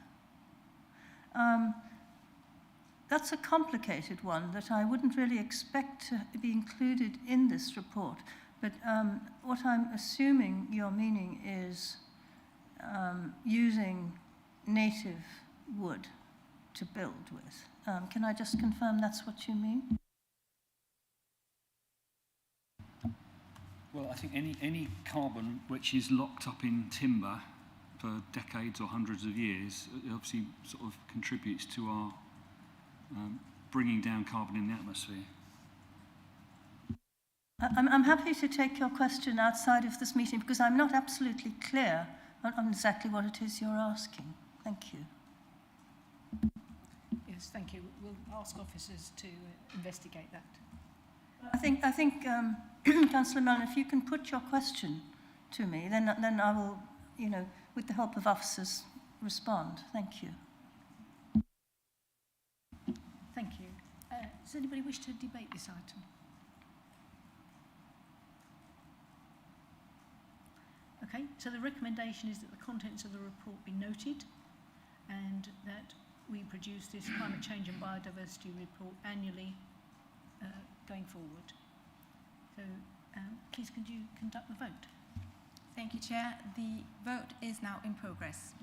That's a complicated one that I wouldn't really expect to be included in this report. But what I'm assuming your meaning is using native wood to build with. Can I just confirm that's what you mean? Well, I think any carbon which is locked up in timber for decades or hundreds of years, it obviously sort of contributes to our bringing down carbon in the atmosphere. I'm happy to take your question outside of this meeting because I'm not absolutely clear on exactly what it is you're asking. Thank you. Yes, thank you. We'll ask officers to investigate that. I think Councillor Mellon, if you can put your question to me, then I will, with the help of officers, respond. Thank you. Thank you. Does anybody wish to debate this item? Okay, so the recommendation is that the contents of the report be noted and that we produce this climate change and biodiversity report annually going forward. So please could you conduct the vote? Thank you, Chair. The vote is now in progress.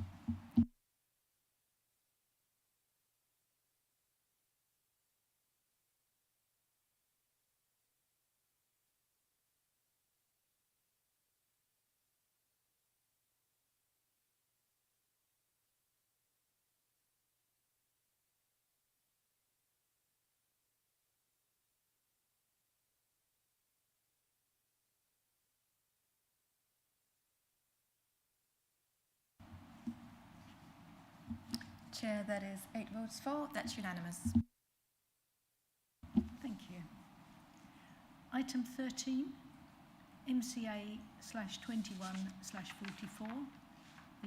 Chair, that is 8 votes for. That's unanimous. Thank you. Item 13, MCA/21/44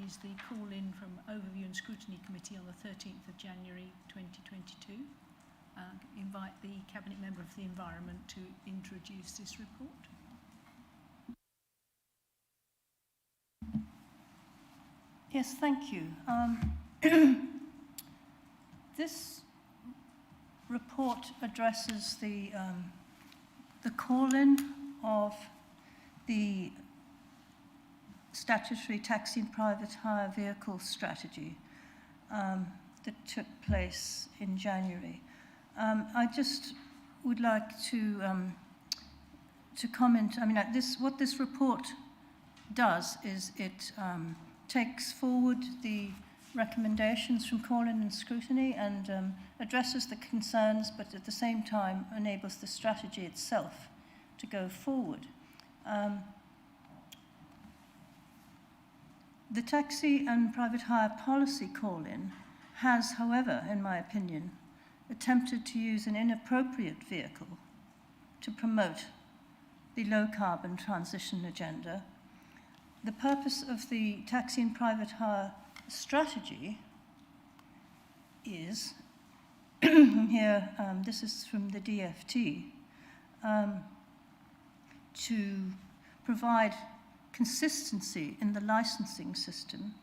is the call-in from Overview and Scrutiny Committee on the 13th of January 2022. Invite the Cabinet Member of the Environment to introduce this report. Yes, thank you. This report addresses the call-in of the statutory taxi and private hire vehicle strategy that took place in January. I just would like to comment. I mean, what this report does is it takes forward the recommendations from call-in and scrutiny and addresses the concerns, but at the same time enables the strategy itself to go forward. The taxi and private hire policy call-in has, however, in my opinion, attempted to use an inappropriate vehicle to promote the low-carbon transition agenda. The purpose of the taxi and private hire strategy is, here, this is from the DFT, to provide consistency in the licensing system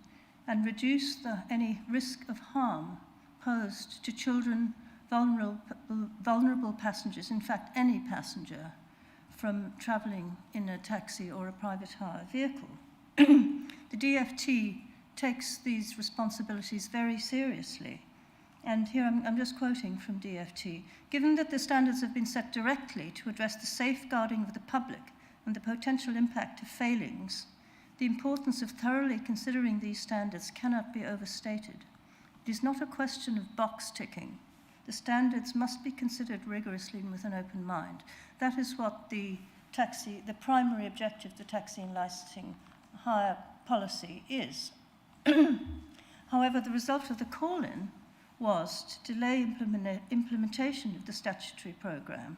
and reduce any risk of harm posed to children, vulnerable passengers, in fact any passenger, from travelling in a taxi or a private hire vehicle. The DFT takes these responsibilities very seriously. And here I'm just quoting from DFT. Given that the standards have been set directly to address the safeguarding of the public and the potential impact of failings, the importance of thoroughly considering these standards cannot be overstated. It is not a question of box ticking. The standards must be considered rigorously and with an open mind. That is what the primary objective of the taxi and licensing hire policy is. However, the result of the call-in was to delay implementation of the statutory programme,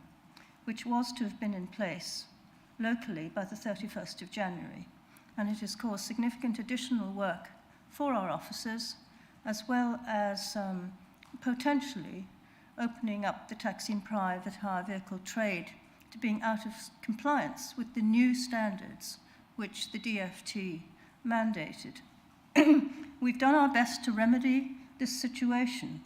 which was to have been in place locally by the 31st of January. And it has caused significant additional work for our officers, as well as potentially opening up the taxi and private hire vehicle trade to being out of compliance with the new standards which the DFT mandated. We've done our best to remedy this situation,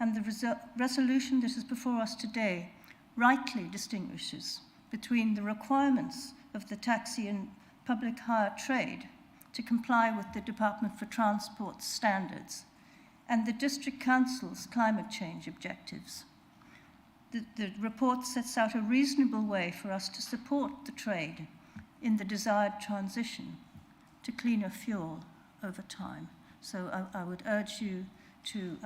and the resolution that is before us today rightly distinguishes between the requirements of the taxi and public hire trade to comply with the Department for Transport's standards and the District Council's climate change objectives. The report sets out a reasonable way for us to support the trade in the desired transition to cleaner fuel over time. So I would urge you to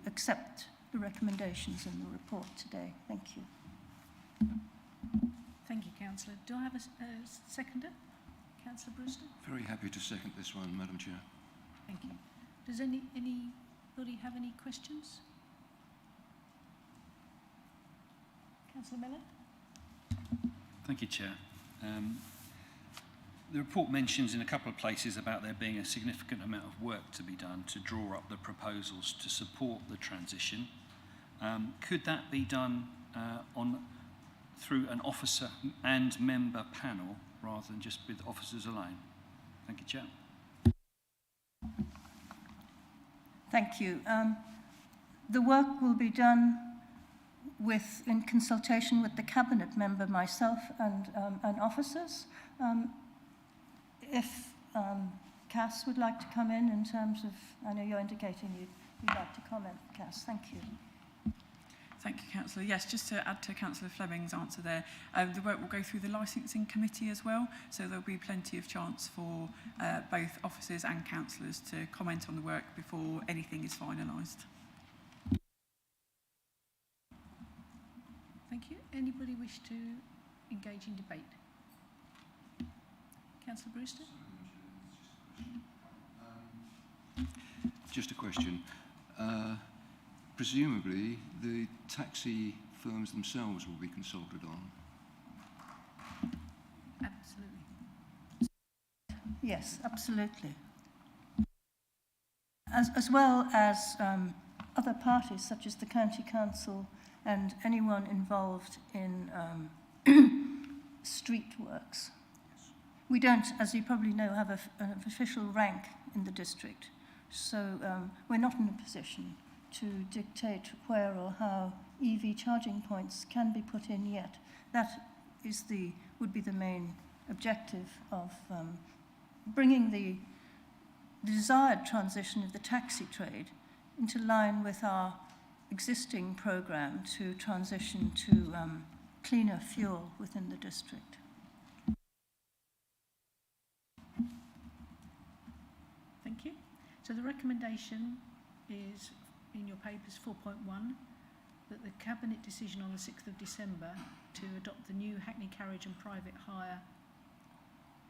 accept the recommendations in the report today. Thank you. Thank you, Councillor. Do I have a seconder? Councillor Brewster? Very happy to second this one, Madam Chair. Thank you. Does anybody have any questions? Councillor Miller? Thank you, Chair. The report mentions in a couple of places about there being a significant amount of work to be done to draw up the proposals to support the transition. Could that be done through an officer and member panel rather than just with officers alone? Thank you, Chair. Thank you. The work will be done in consultation with the Cabinet member, myself, and officers. If Cass would like to come in terms of, I know you're indicating you'd like to comment, Cass. Thank you. Thank you, Councillor. Yes, just to add to Councillor Fleming's answer there, the work will go through the licensing committee as well, so there'll be plenty of chance for both officers and councillors to comment on the work before anything is finalised. Thank you. Anybody wish to engage in debate? Councillor Brewster? Just a question. Presumably, the taxi firms themselves will be consulted on. Absolutely. Yes, absolutely. As well as other parties, such as the County Council and anyone involved in street works. We don't, as you probably know, have an official rank in the district, so we're not in a position to dictate where or how EV charging points can be put in yet. That would be the main objective of bringing the desired transition of the taxi trade into line with our existing programme to transition to cleaner fuel within the district. Thank you. So the recommendation is in your papers 4.1 that the Cabinet decision on the 6th of December to adopt the new Hackney carriage and private hire.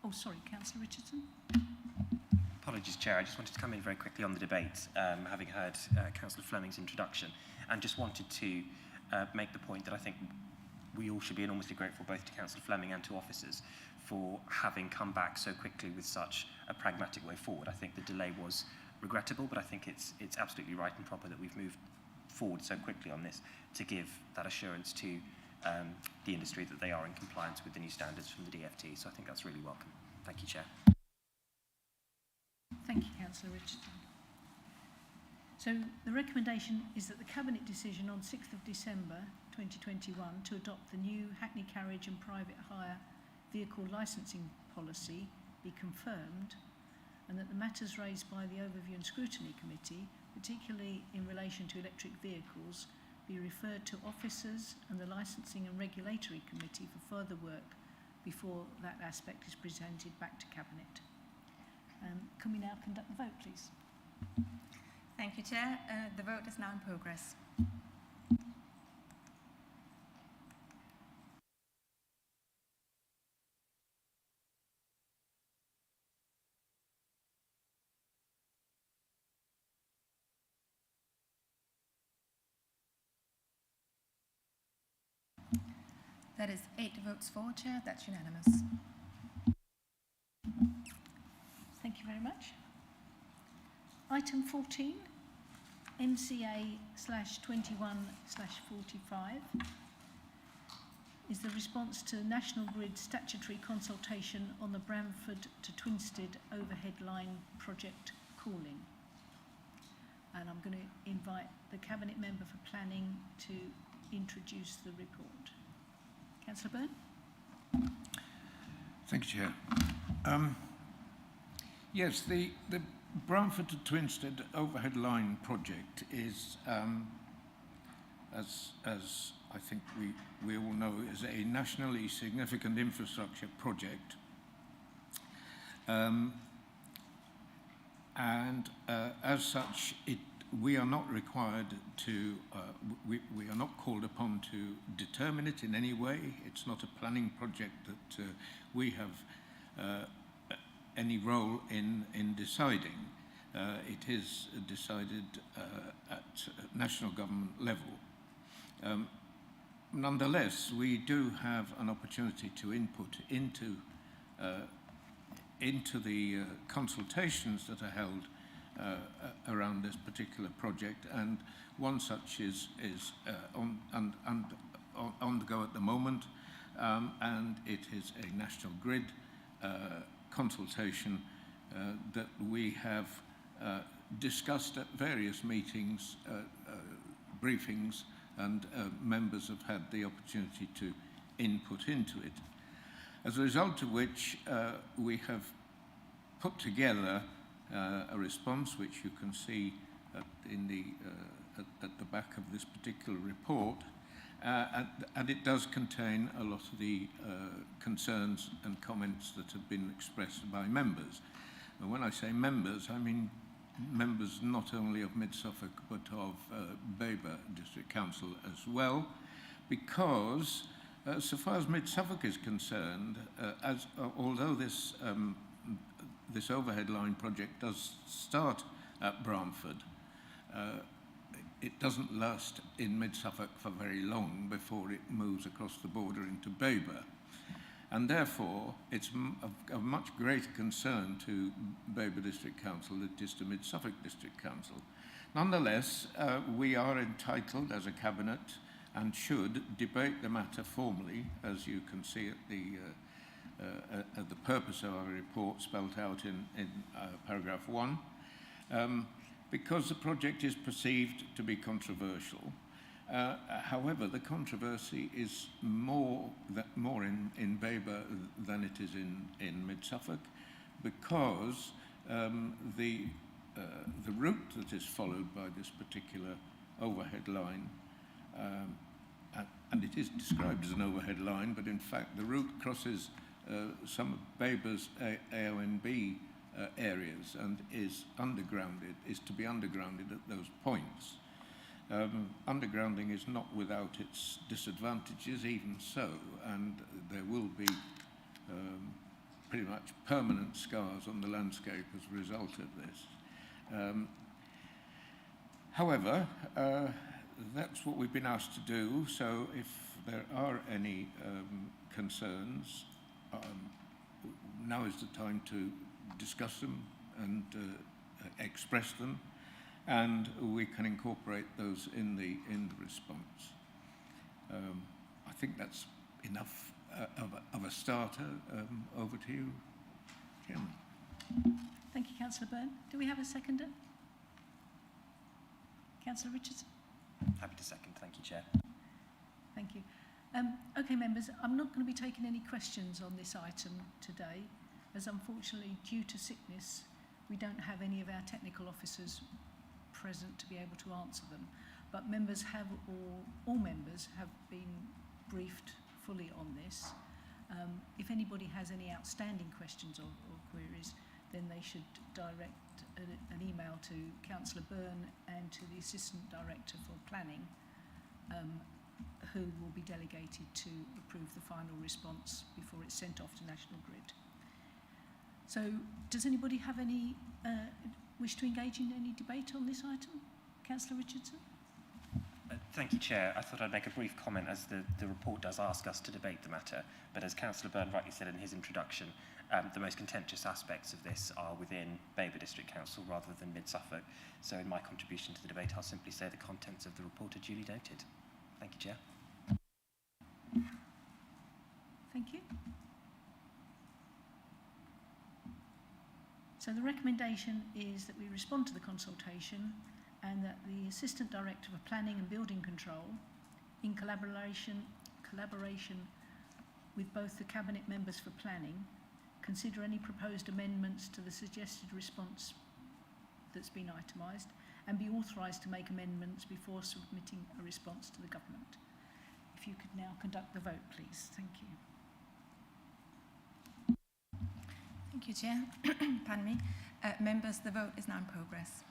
Oh, sorry, Councillor Richardson. Apologies, Chair. I just wanted to come in very quickly on the debate, having heard Councillor Fleming's introduction, and just wanted to make the point that I think we all should be enormously grateful both to Councillor Fleming and to officers for having come back so quickly with such a pragmatic way forward. I think the delay was regrettable, but I think it's absolutely right and proper that we've moved forward so quickly on this to give that assurance to the industry that they are in compliance with the new standards from the DFT. So I think that's really welcome. Thank you, Chair. Thank you, Councillor Richardson. So the recommendation is that the Cabinet decision on 6th of December 2021 to adopt the new Hackney carriage and private hire vehicle licensing policy be confirmed, and that the matters raised by the Overview and Scrutiny Committee, particularly in relation to electric vehicles, be referred to officers and the Licensing and Regulatory Committee for further work before that aspect is presented back to Cabinet. Can we now conduct the vote, please? Thank you, Chair. The vote is now in progress. That is 8 votes for, Chair. That's unanimous. Thank you very much. Item 14, MCA/21/45, is the response to National Grid statutory consultation on the Bramford to Twinstead overhead line project calling. And I'm going to invite the Cabinet Member for Planning to introduce the report. Councillor Byrne? Thank you, Chair. Yes, the Bramford to Twinstead overhead line project is, as I think we all know, is a nationally significant infrastructure project. As such, we are not required to, we are not called upon to determine it in any way. It's not a planning project that we have any role in deciding. It is decided at national government level. Nonetheless, we do have an opportunity to input into the consultations that are held around this particular project, and one such is on the go at the moment, and it is a National Grid consultation that we have discussed at various meetings, briefings, and members have had the opportunity to input into it. As a result of which, we have put together a response, which you can see at the back of this particular report, and it does contain a lot of the concerns and comments that have been expressed by members. And when I say members, I mean members not only of Mid-Suffolk but of Baber District Council as well, because so far as Mid-Suffolk is concerned, although this overhead line project does start at Bramford, it doesn't last in Mid-Suffolk for very long before it moves across the border into Baber. And therefore, it's of much greater concern to Baber District Council than it is to Mid-Suffolk District Council. Nonetheless, we are entitled as a Cabinet and should debate the matter formally, as you can see at the purpose of our report spelt out in paragraph 1, because the project is perceived to be controversial. However, the controversy is more in Baber than it is in Mid-Suffolk, because the route that is followed by this particular overhead line, and it is described as an overhead line, but in fact the route crosses some of Baber's AONB areas and is to be undergrounded at those points. Undergrounding is not without its disadvantages, even so, and there will be pretty much permanent scars on the landscape as a result of this. However, that's what we've been asked to do, so if there are any concerns, now is the time to discuss them and express them, and we can incorporate those in the response. I think that's enough of a starter. Over to you, Chairman. Thank you, Councillor Byrne. Do we have a seconder? Councillor Richardson? Happy to second. Thank you, Chair. Thank you. Okay, members, I'm not going to be taking any questions on this item today, as unfortunately, due to sickness, we don't have any of our technical officers present to be able to answer them. But members have, all members have been briefed fully on this. If anybody has any outstanding questions or queries, then they should direct an email to Councillor Byrne and to the Assistant Director for Planning, who will be delegated to approve the final response before it's sent off to National Grid. So, does anybody have any wish to engage in any debate on this item? Councillor Richardson? Thank you, Chair. I thought I'd make a brief comment, as the report does ask us to debate the matter, but as Councillor Byrne rightly said in his introduction, the most contentious aspects of this are within Baber District Council rather than Mid-Suffolk. So in my contribution to the debate, I'll simply say the contents of the report are duly noted. Thank you, Chair. Thank you. So the recommendation is that we respond to the consultation and that the Assistant Director for Planning and Building Control, in collaboration with both the Cabinet members for Planning consider any proposed amendments to the suggested response that's been itemised, and be authorised to make amendments before submitting a response to the government. If you could now conduct the vote, please. Thank you. Thank you, Chair. Pardon me. Members, the vote is now in progress.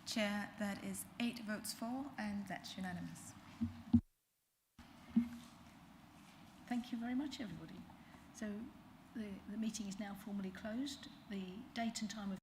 Chair, that is 8 votes for, and that's unanimous. Thank you very much, everybody. So the meeting is now formally closed. The date and time of